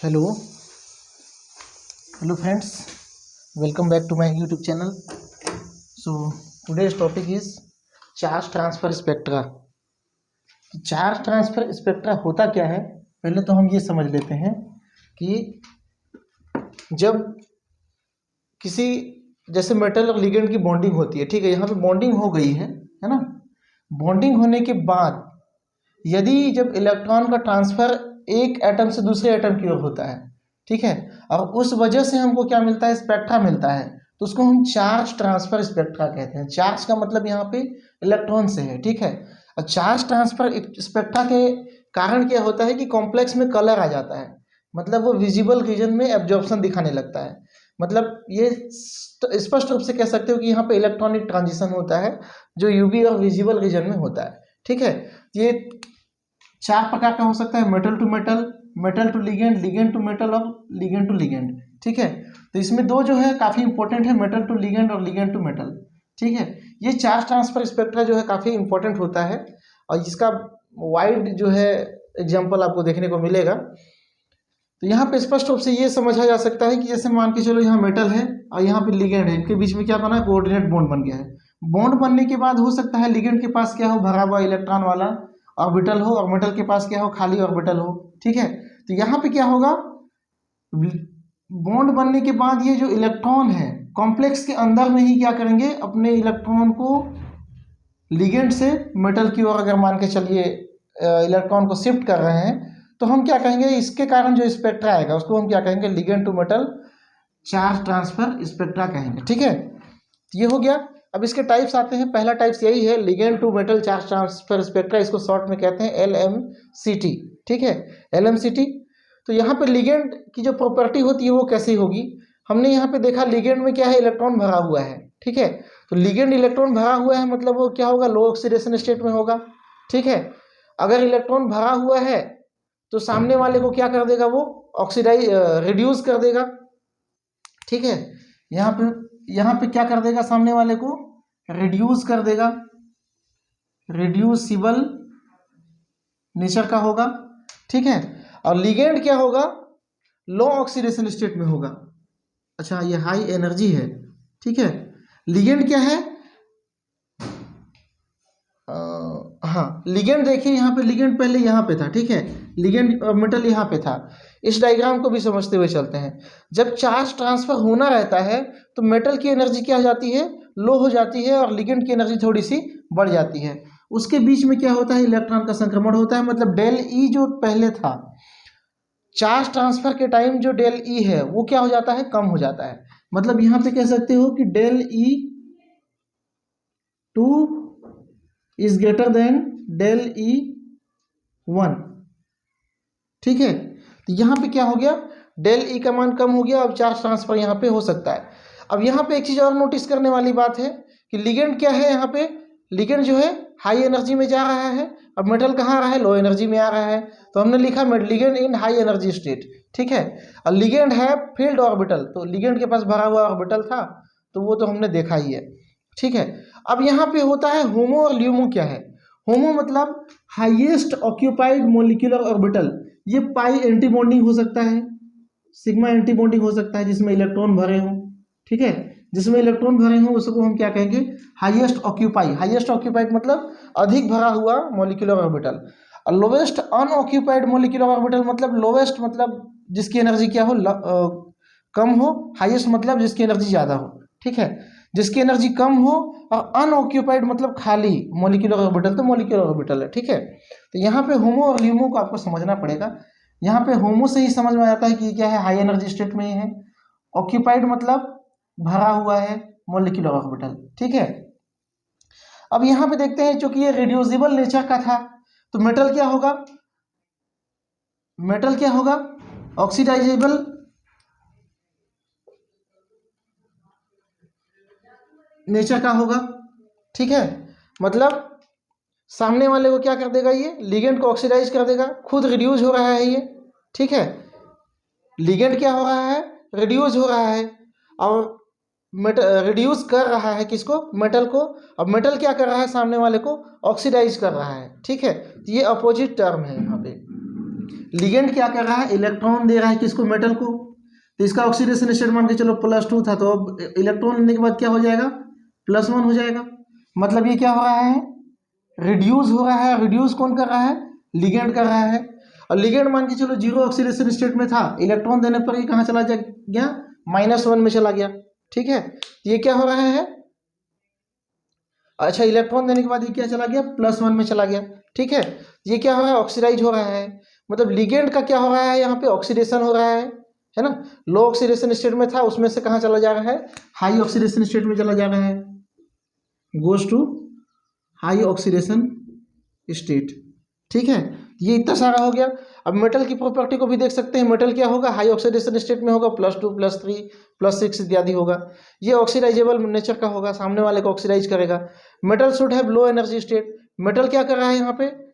Hello hello friends, welcome back to my YouTube channel. So today's topic is charge transfer spectra. Charge transfer spectra होता क्या है, पहले तो हम ये समझ लेते हैं कि जब किसी जैसे मेटल और लिगेंड की बॉन्डिंग होती है, ठीक है, यहाँ पे बॉन्डिंग हो गई है ना। बॉन्डिंग होने के बाद यदि जब इलेक्ट्रॉन का ट्रांसफ़र एक एटम से दूसरे एटम की ओर होता है, ठीक है, और उस वजह से हमको क्या मिलता है, स्पेक्ट्रा मिलता है, तो उसको हम चार्ज ट्रांसफ़र स्पेक्ट्रा कहते हैं। चार्ज का मतलब यहाँ पे इलेक्ट्रॉन से है, ठीक है। और चार्ज ट्रांसफ़र स्पेक्ट्रा के कारण क्या होता है कि कॉम्प्लेक्स में कलर आ जाता है, मतलब वो विजिबल रीजन में एब्जॉर्प्शन दिखाने लगता है। मतलब ये स्पष्ट रूप से कह सकते हो कि यहाँ पे इलेक्ट्रॉनिक ट्रांजिशन होता है जो यूवी और विजिबल रीजन में होता है, ठीक है। ये चार प्रकार का हो सकता है, metal to metal, metal to ligand, ligand to metal और लिगेंड टू लिगेंड, ठीक है। तो इसमें दो जो है काफ़ी इंपॉर्टेंट है, मेटल टू लिगेंड और लिगेंड टू मेटल, ठीक है। ये चार्ज ट्रांसफर स्पेक्ट्रा जो है काफ़ी इंपॉर्टेंट होता है और इसका वाइड जो है एग्जाम्पल आपको देखने को मिलेगा। तो यहाँ पे स्पष्ट रूप से ये समझा जा सकता है कि जैसे मान के चलो यहाँ मेटल है और यहाँ पे लिगेंड है, इनके बीच में क्या बना है, कोऑर्डिनेट बॉन्ड बन गया है। बॉन्ड बनने के बाद हो सकता है लिगेंड के पास क्या हो, भरा हुआ इलेक्ट्रॉन वाला ऑर्बिटल हो, और मेटल के पास क्या हो, खाली ऑर्बिटल हो, ठीक है। तो यहाँ पे क्या होगा, बॉन्ड बनने के बाद ये जो इलेक्ट्रॉन है कॉम्प्लेक्स के अंदर में ही क्या करेंगे, अपने इलेक्ट्रॉन को लिगेंड से मेटल की ओर अगर मान के चलिए इलेक्ट्रॉन को शिफ्ट कर रहे हैं, तो हम क्या कहेंगे, इसके कारण जो स्पेक्ट्रा आएगा उसको हम क्या कहेंगे, ligand to metal charge transfer spectra कहेंगे, ठीक है। तो ये हो गया। अब इसके टाइप्स आते हैं। पहला टाइप्स यही है, ligand to metal charge transfer spectra, इसको शॉर्ट में कहते हैं LMCT, ठीक है, LMCT। तो यहाँ पे लिगेंड की जो प्रॉपर्टी होती है वो कैसी होगी, हमने यहाँ पे देखा लिगेंड में क्या है, इलेक्ट्रॉन भरा हुआ है, ठीक है। तो लिगेंड इलेक्ट्रॉन भरा हुआ है मतलब वो क्या होगा, लो ऑक्सीडेशन स्टेट में होगा, ठीक है। अगर इलेक्ट्रॉन भरा हुआ है तो सामने वाले को क्या कर देगा, वो ऑक्सीडाइज रिड्यूस कर देगा, ठीक है। यहाँ पे क्या कर देगा, सामने वाले को रिड्यूस कर देगा, रिड्यूसिबल नेचर का होगा, ठीक है। और लिगेंड क्या होगा, लो ऑक्सीडेशन स्टेट में होगा। अच्छा, ये हाई एनर्जी है, ठीक है। लिगेंड क्या है, हाँ, लिगेंड देखिए यहाँ पे, लिगेंड पहले यहाँ पे था, ठीक है, लिगेंड और मेटल यहाँ पे था। इस डायग्राम को भी समझते हुए चलते हैं। जब चार्ज ट्रांसफर होना रहता है तो मेटल की एनर्जी क्या हो जाती है, लो हो जाती है, और लिगेंड की एनर्जी थोड़ी सी बढ़ जाती है। उसके बीच में क्या होता है, इलेक्ट्रॉन का संक्रमण होता है। मतलब डेल ई जो पहले था, चार्ज ट्रांसफर के टाइम जो डेल ई है वो क्या हो जाता है, कम हो जाता है। मतलब यहाँ पे कह सकते हो कि del E two is greater than del E one, ठीक है। तो यहाँ पे क्या हो गया, डेल ई का मान कम हो गया, अब चार्ज ट्रांसफर यहाँ पे हो सकता है। अब यहाँ पे एक चीज़ और नोटिस करने वाली बात है कि लिगेंड क्या है, यहाँ पे लिगेंड जो है हाई एनर्जी में जा रहा है, अब मेटल कहाँ आ रहा है, लो एनर्जी में आ रहा है। तो हमने लिखा लिगेंड इन हाई एनर्जी स्टेट, ठीक है। और लिगेंड है फील्ड ऑर्बिटल, तो लिगेंड के पास भरा हुआ ऑर्बिटल था, तो वो तो हमने देखा ही है, ठीक है। अब यहाँ पे होता है होमो और ल्यूमो। क्या है होमो, मतलब हाईएस्ट ऑक्यूपाइड मोलिकुलर ऑर्बिटल। ये पाई एंटी बॉन्डिंग हो सकता है, सिग्मा एंटी बॉन्डिंग हो सकता है जिसमें इलेक्ट्रॉन भरे हों, ठीक है। जिसमें इलेक्ट्रॉन भरे हों उसको हम क्या कहेंगे, हाईएस्ट ऑक्यूपाई। हाईएस्ट ऑक्यूपाइड मतलब अधिक भरा हुआ मोलिकुलर ऑर्बिटल। और लोवेस्ट अनऑक्यूपाइड मोलिकुलर ऑर्बिटल मतलब लोवेस्ट मतलब जिसकी एनर्जी क्या हो, कम हो। हाईएस्ट मतलब जिसकी एनर्जी ज़्यादा हो, ठीक है। जिसकी एनर्जी कम हो, और अनऑक्यूपाइड मतलब खाली मोलिकुलर ऑर्बिटल, तो मोलिकुलर ऑर्बिटल है, ठीक है। तो यहाँ पे होमो और ल्यूमो को आपको समझना पड़ेगा। यहाँ पे होमो से ही समझ में आता है कि क्या है, हाई एनर्जी स्टेट में ही है। ऑक्यूपाइड मतलब भरा हुआ है मोलिकुलर ऑर्बिटल, ठीक है। अब यहाँ पे देखते हैं, चूंकि ये रिड्यूसिबल नेचर का था, तो मेटल क्या होगा, मेटल क्या होगा, ऑक्सीडाइजेबल नेचर का होगा, ठीक है। मतलब सामने वाले को क्या कर देगा, ये लिगेंड को ऑक्सीडाइज कर देगा, खुद रिड्यूस हो रहा है ये, ठीक है। लिगेंड क्या हो रहा है, रिड्यूस हो रहा है, और रिड्यूस कर रहा है किसको, मेटल को। अब मेटल क्या कर रहा है, सामने वाले को ऑक्सीडाइज कर रहा है, ठीक है। तो ये अपोजिट टर्म है यहाँ पे। लिगेंड क्या कर रहा है, इलेक्ट्रॉन दे रहा है किसको, मेटल को। तो इसका ऑक्सीडेशन स्टेट मान के चलो +2 था, तो अब इलेक्ट्रॉन लेने के बाद क्या हो जाएगा, +1 हो जाएगा। मतलब ये क्या हो रहा है, रिड्यूस हो रहा है। रिड्यूस कौन कर रहा है, लिगेंड कर रहा है। और लिगेंड मान के चलो 0 ऑक्सीडेशन स्टेट में था, इलेक्ट्रॉन देने पर ये कहाँ चला गया, -1 में चला गया। ठीक है, ये क्या हो रहा है, अच्छा इलेक्ट्रॉन देने के बाद ये क्या चला गया, +1 में चला गया। ठीक है, ये क्या हो रहा है, ऑक्सीडाइज हो रहा है। मतलब लिगेंड का क्या हो रहा है, यहाँ पे ऑक्सीडेशन हो रहा है ना। लो ऑक्सीडेशन स्टेट में था, उसमें से कहाँ चला जा रहा है, हाई ऑक्सीडेशन स्टेट में चला जा रहा है, goes to high oxidation state. ठीक है, ये इतना सारा हो गया। अब मेटल की प्रॉपर्टी को भी देख सकते हैं। मेटल क्या होगा, हाई ऑक्सीडेशन स्टेट में होगा, +2 +3 +6 इत्यादि होगा। ये ऑक्सीडाइजेबल नेचर का होगा, सामने वाले को ऑक्सीडाइज करेगा। Metal should have low energy state. Metal क्या कर रहा है, यहाँ पे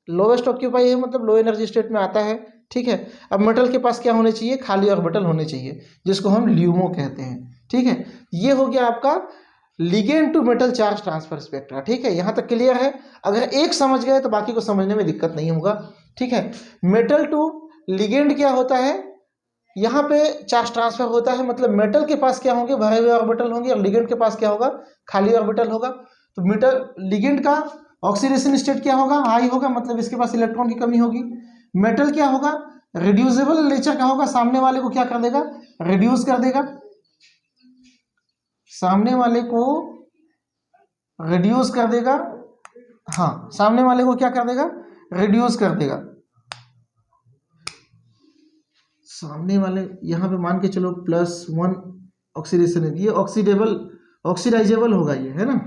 लोवेस्ट ऑक्यूपाई है, मतलब लो एनर्जी स्टेट में आता है। ठीक है, अब मेटल के पास क्या होने चाहिए, खाली ऑर्बिटल होने चाहिए, जिसको हम ल्यूमो कहते हैं। ठीक है, ये हो गया आपका ligand to metal charge transfer spectra. ठीक है, यहाँ तक क्लियर है। अगर एक समझ गए तो बाकी को समझने में दिक्कत नहीं होगा। ठीक है, मेटल टू लिगेंड क्या होता है, यहाँ पे चार्ज ट्रांसफर होता है। मतलब मेटल के पास क्या होंगे, भरे हुए ऑर्बिटल होंगे, और लिगेंड के पास क्या होगा, खाली ऑर्बिटल होगा। तो मेटल लिगेंड का ऑक्सीडेशन स्टेट क्या होगा, हाई होगा, मतलब इसके पास इलेक्ट्रॉन की कमी होगी। मेटल क्या होगा, रिड्यूसेबल नेचर का होगा, सामने वाले को क्या कर देगा, रिड्यूस कर देगा, सामने वाले को रिड्यूस कर देगा। हाँ, सामने वाले को क्या कर देगा, रिड्यूस कर देगा। सामने वाले यहाँ पे मान के चलो +1 ऑक्सीडेशन है, ये ऑक्सीडाइजेबल होगा, ये है ना,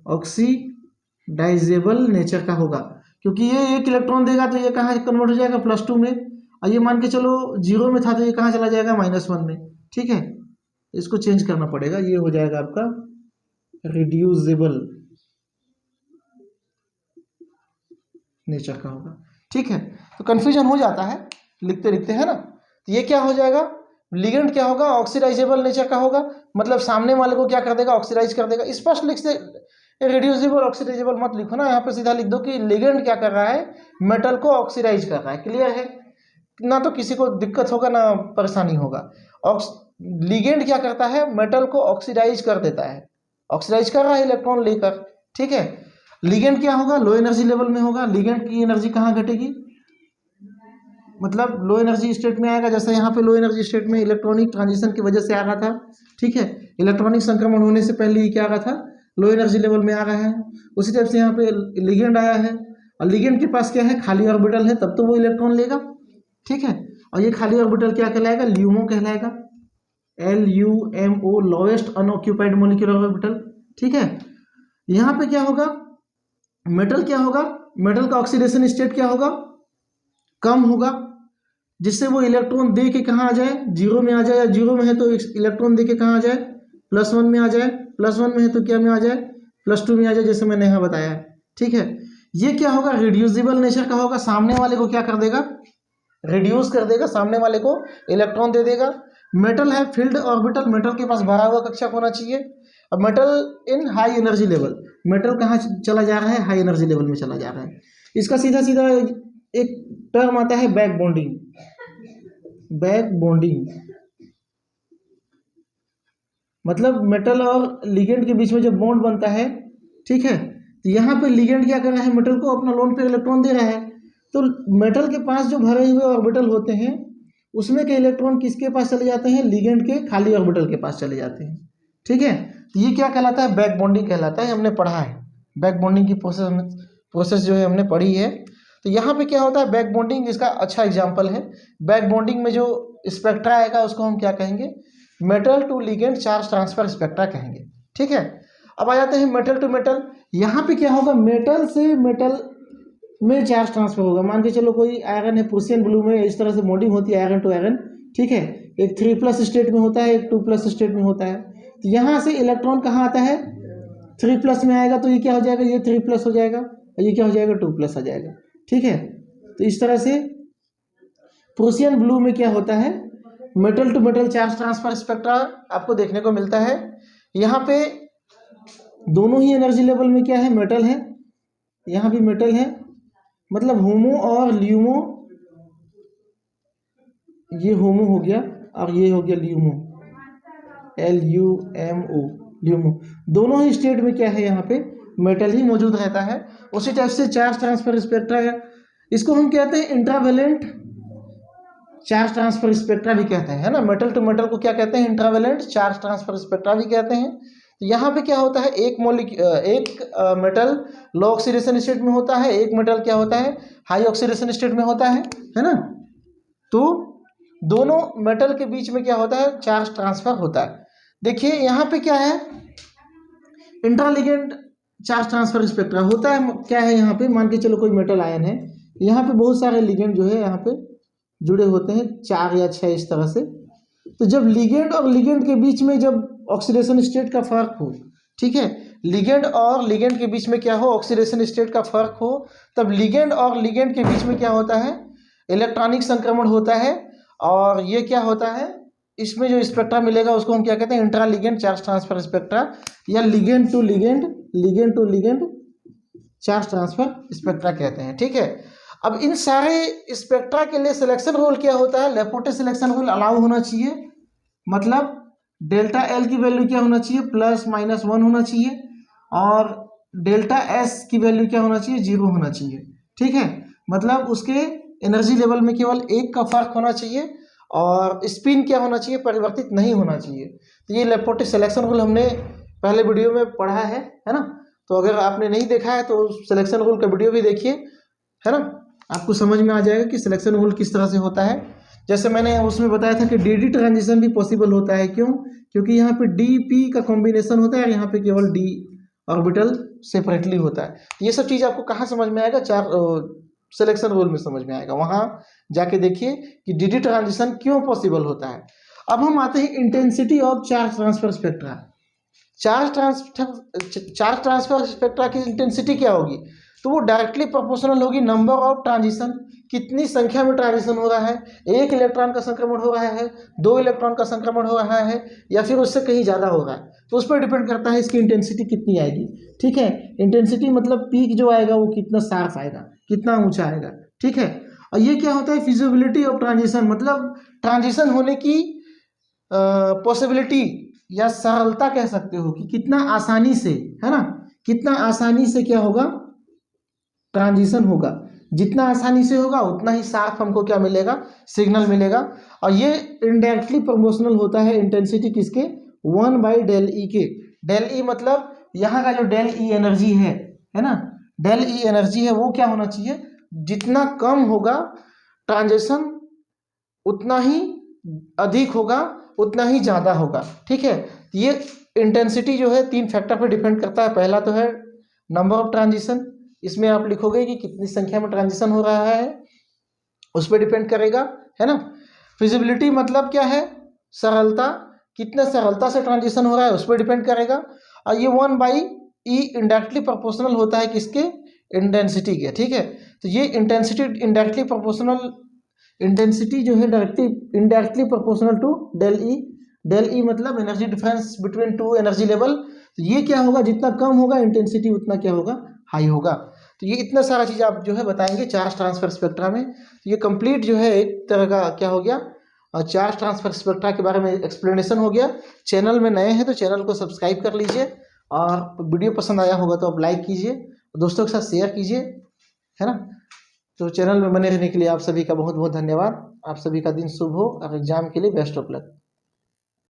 ऑक्सीडाइजेबल नेचर का होगा, क्योंकि ये एक इलेक्ट्रॉन देगा तो ये कहाँ कन्वर्ट हो जाएगा, +2 में। और ये मान के चलो 0 में था, तो ये कहाँ चला जाएगा, -1 में। ठीक है, इसको चेंज करना पड़ेगा, ये हो जाएगा आपका रिड्यूसेबल नेचर का होगा। ठीक है, तो कंफ्यूजन हो जाता है लिखते लिखते, है ना। तो ये क्या हो जाएगा, लिगेंड क्या होगा, ऑक्सीडाइजेबल नेचर का होगा, मतलब सामने वाले को क्या कर देगा, ऑक्सीडाइज कर देगा। स्पष्ट लिख से रिड्यूसिबल ऑक्सीडाइजेबल मत लिखो ना, यहाँ पे सीधा लिख दो कि लिगेंड क्या कर रहा है, मेटल को ऑक्सीडाइज कर रहा है। क्लियर है ना, तो किसी को दिक्कत होगा ना परेशानी होगा। लिगेंड क्या करता है, मेटल को ऑक्सीडाइज कर देता है, ऑक्सीडाइज कर रहा है इलेक्ट्रॉन लेकर। ठीक है, लिगेंड क्या होगा, लो एनर्जी लेवल में होगा। लिगेंड की एनर्जी कहाँ घटेगी, मतलब लो एनर्जी स्टेट में आएगा। जैसे यहाँ पे लो एनर्जी स्टेट में इलेक्ट्रॉनिक ट्रांजिशन की वजह से आ रहा था। ठीक है, इलेक्ट्रॉनिक संक्रमण होने से पहले ही क्या आ रहा था, लो एनर्जी लेवल में आ रहा है। उसी टाइप से यहाँ पे लिगेंड आया है, और लिगेंड के पास क्या है, खाली ऑर्बिटल है, तब तो वो इलेक्ट्रॉन लेगा। ठीक है, और ये खाली ऑर्बिटल क्या कहलाएगा, ल्यूमो कहलाएगा, LUMO, lowest unoccupied molecular orbital. ठीक है, यहाँ पे क्या होगा, मेटल क्या होगा, मेटल का ऑक्सीडेशन स्टेट क्या होगा, कम होगा, जिससे वो इलेक्ट्रॉन दे के कहाँ आ जाए, 0 में आ जाए, या 0 में है तो इलेक्ट्रॉन दे के कहाँ आ जाए, +1 में आ जाए, +1 में है तो क्या में आ जाए, +2 में आ जाए, जैसे मैंने यहाँ बताया है। ठीक है, ये क्या होगा, रिड्यूसिबल नेचर का होगा, सामने वाले को क्या कर देगा, रिड्यूस कर देगा, सामने वाले को इलेक्ट्रॉन दे देगा। मेटल है फील्ड ऑर्बिटल, मेटल के पास भरा हुआ कक्षक होना चाहिए। अब मेटल इन हाई एनर्जी लेवल, मेटल कहाँ चला जा रहा है, हाई एनर्जी लेवल में चला जा रहा है। इसका सीधा सीधा एक टर्म आता है बैक बॉन्डिंग। बैक बॉन्डिंग मतलब मेटल और लिगेंड के बीच में जब बॉन्ड बनता है, ठीक है, तो यहाँ पे लिगेंड क्या कर रहा है, मेटल को अपना लोन पे इलेक्ट्रॉन दे रहा है। तो मेटल के पास जो भरे हुए ऑर्बिटल होते हैं, उसमें के इलेक्ट्रॉन किसके पास चले जाते हैं, लिगेंड के खाली ऑर्बिटल के पास चले जाते हैं। ठीक है, तो ये क्या कहलाता है, बैक बॉन्डिंग कहलाता है, हमने पढ़ा है बैक बॉन्डिंग की प्रोसेस जो है हमने पढ़ी है। तो यहाँ पे क्या होता है, बैक बॉन्डिंग इसका अच्छा एग्जाम्पल है। बैक बॉन्डिंग में जो स्पेक्ट्रा आएगा उसको हम क्या कहेंगे, metal to ligand charge transfer spectra कहेंगे। ठीक है, अब आ जाते हैं मेटल टू मेटल। यहाँ पे क्या होगा, मेटल से मेटल में चार्ज ट्रांसफर होगा। मान के चलो कोई आयरन है, प्रूसियन ब्लू में इस तरह से बॉन्डिंग होती है आयरन टू आयरन। ठीक है, एक 3+ स्टेट में होता है, एक 2+ स्टेट में होता है। तो यहाँ से इलेक्ट्रॉन कहाँ आता है, 3+ में आएगा, तो ये क्या हो जाएगा, ये 3+ हो जाएगा, और ये क्या हो जाएगा, 2+ आ जाएगा। ठीक है, तो इस तरह से प्रूसियन ब्लू में क्या होता है, metal to metal charge transfer spectra आपको देखने को मिलता है। यहाँ पे दोनों ही एनर्जी लेवल में क्या है, मेटल है, यहाँ भी मेटल है, मतलब होमो और ल्यूमो, ये होमो हो गया और ये हो गया ल्यूमो, LUMO, ल्यूमो। दोनों ही स्टेट में क्या है, यहाँ पे मेटल ही मौजूद रहता है। उसी टाइप से चार्ज ट्रांसफर स्पेक्ट्रा है, इसको हम कहते हैं इंट्रावेलेंट चार्ज ट्रांसफर स्पेक्ट्रा भी कहते हैं, है ना। मेटल टू मेटल को क्या कहते हैं, इंट्रावेलेंट चार्ज ट्रांसफर स्पेक्ट्रा भी कहते हैं। तो यहाँ पे क्या होता है, एक मेटल लो ऑक्सीडेशन स्टेट में होता है, एक मेटल क्या होता है, हाई ऑक्सीडेशन स्टेट में होता है ना। तो दोनों मेटल के बीच में क्या होता है, चार्ज ट्रांसफर होता है। देखिए यहाँ पे क्या है, इंट्रालिगेंड चार्ज ट्रांसफर स्पेक्ट्रा होता है। क्या है यहाँ पे, मान के चलो कोई मेटल आयन है, यहाँ पे बहुत सारे लिगेंड जो है यहाँ पे जुड़े होते हैं, 4 या 6 इस तरह से। तो जब लिगेंड और लिगेंड के बीच में जब ऑक्सीडेशन स्टेट का फर्क हो, ठीक है, लिगेंड और लिगेंड के बीच में क्या हो, ऑक्सीडेशन स्टेट का फर्क हो, तब लिगेंड और लिगेंड के बीच में क्या होता है, इलेक्ट्रॉनिक संक्रमण होता है। और ये क्या होता है, इसमें जो स्पेक्ट्रा मिलेगा उसको हम क्या कहते हैं, intra ligand charge transfer spectra, या ligand to ligand charge transfer spectra कहते हैं, ठीक है। अब इन सारे स्पेक्ट्रा के लिए सिलेक्शन रूल क्या होता है, लेपोटे सिलेक्शन रूल अलाउ होना चाहिए। मतलब डेल्टा एल की वैल्यू क्या होना चाहिए, +-1 होना चाहिए, और डेल्टा एस की वैल्यू क्या होना चाहिए, 0 होना चाहिए, ठीक है। मतलब उसके एनर्जी लेवल में केवल 1 का फर्क होना चाहिए, और स्पिन क्या होना चाहिए, परिवर्तित नहीं होना चाहिए। तो ये लेपोटे सिलेक्शन रूल हमने पहले वीडियो में पढ़ा है ना। तो अगर आपने नहीं देखा है तो सिलेक्शन रूल का वीडियो भी देखिए, है ना, आपको समझ में आ जाएगा कि सिलेक्शन रूल किस तरह से होता है। जैसे मैंने उसमें बताया था कि डी ट्रांजिशन भी पॉसिबल होता है, क्यों, क्योंकि यहाँ पे DP का कॉम्बिनेशन होता है और यहाँ पे केवल D ऑर्बिटल सेपरेटली होता है। ये सब चीज़ आपको कहाँ समझ में आएगा, सिलेक्शन रूल में समझ में आएगा, वहाँ जाके देखिए कि डी ट्रांजिशन क्यों पॉसिबल होता है। अब हम आते हैं intensity of charge transfer spectra. Charge transfer spectra की इंटेंसिटी क्या होगी, तो वो डायरेक्टली प्रोपोर्शनल होगी नंबर ऑफ ट्रांजिशन, कितनी संख्या में ट्रांजिशन हो रहा है, 1 इलेक्ट्रॉन का संक्रमण हो रहा है, 2 इलेक्ट्रॉन का संक्रमण हो रहा है, या फिर उससे कहीं ज़्यादा हो रहा है। तो उस पर डिपेंड करता है इसकी इंटेंसिटी कितनी आएगी, ठीक है। इंटेंसिटी मतलब पीक जो आएगा वो कितना शार्प आएगा, कितना ऊंचा आएगा, ठीक है। और ये क्या होता है, फिजिबिलिटी ऑफ ट्रांजिशन, मतलब ट्रांजिशन होने की पॉसिबिलिटी या सरलता कह सकते हो कि कितना आसानी से, है ना, कितना आसानी से क्या होगा, ट्रांजिशन होगा। जितना आसानी से होगा उतना ही साफ हमको क्या मिलेगा, सिग्नल मिलेगा। और ये इनडायरेक्टली प्रोपोर्शनल होता है इंटेंसिटी किसके, 1/del E के। del E मतलब यहाँ का जो del E एनर्जी है ना, del E एनर्जी है, वो क्या होना चाहिए, जितना कम होगा ट्रांजिशन उतना ही अधिक होगा, उतना ही ज़्यादा होगा, ठीक है। ये इंटेंसिटी जो है 3 फैक्टर पर डिपेंड करता है। पहला तो है नंबर ऑफ ट्रांजिशन, इसमें आप लिखोगे कि कितनी संख्या में ट्रांजिशन हो रहा है, उस पर डिपेंड करेगा, है ना। फिजिबिलिटी मतलब क्या है, सरलता, कितना सरलता से ट्रांजिशन हो रहा है उस पर डिपेंड करेगा। और ये 1/E इंडायरेक्टली प्रोपोर्शनल होता है किसके, इंटेंसिटी के, ठीक है। तो ये इंटेंसिटी इंडायरेक्टली प्रोपोर्शनल, इंटेंसिटी जो है directly indirectly proportional to del E मतलब energy difference between 2 energy level. तो ये क्या होगा, जितना कम होगा इंटेंसिटी उतना क्या होगा, हाई होगा। तो ये इतना सारा चीज़ आप जो है बताएंगे चार्ज ट्रांसफर स्पेक्ट्रा में। तो ये कंप्लीट जो है एक तरह का क्या हो गया, चार्ज ट्रांसफर स्पेक्ट्रा के बारे में एक्सप्लेनेशन हो गया। चैनल में नए हैं तो चैनल को सब्सक्राइब कर लीजिए, और वीडियो पसंद आया होगा तो आप लाइक कीजिए, दोस्तों के साथ शेयर कीजिए, है ना। तो चैनल में बने रहने के लिए आप सभी का बहुत बहुत धन्यवाद। आप सभी का दिन शुभ हो और एग्जाम के लिए बेस्ट ऑफ लक।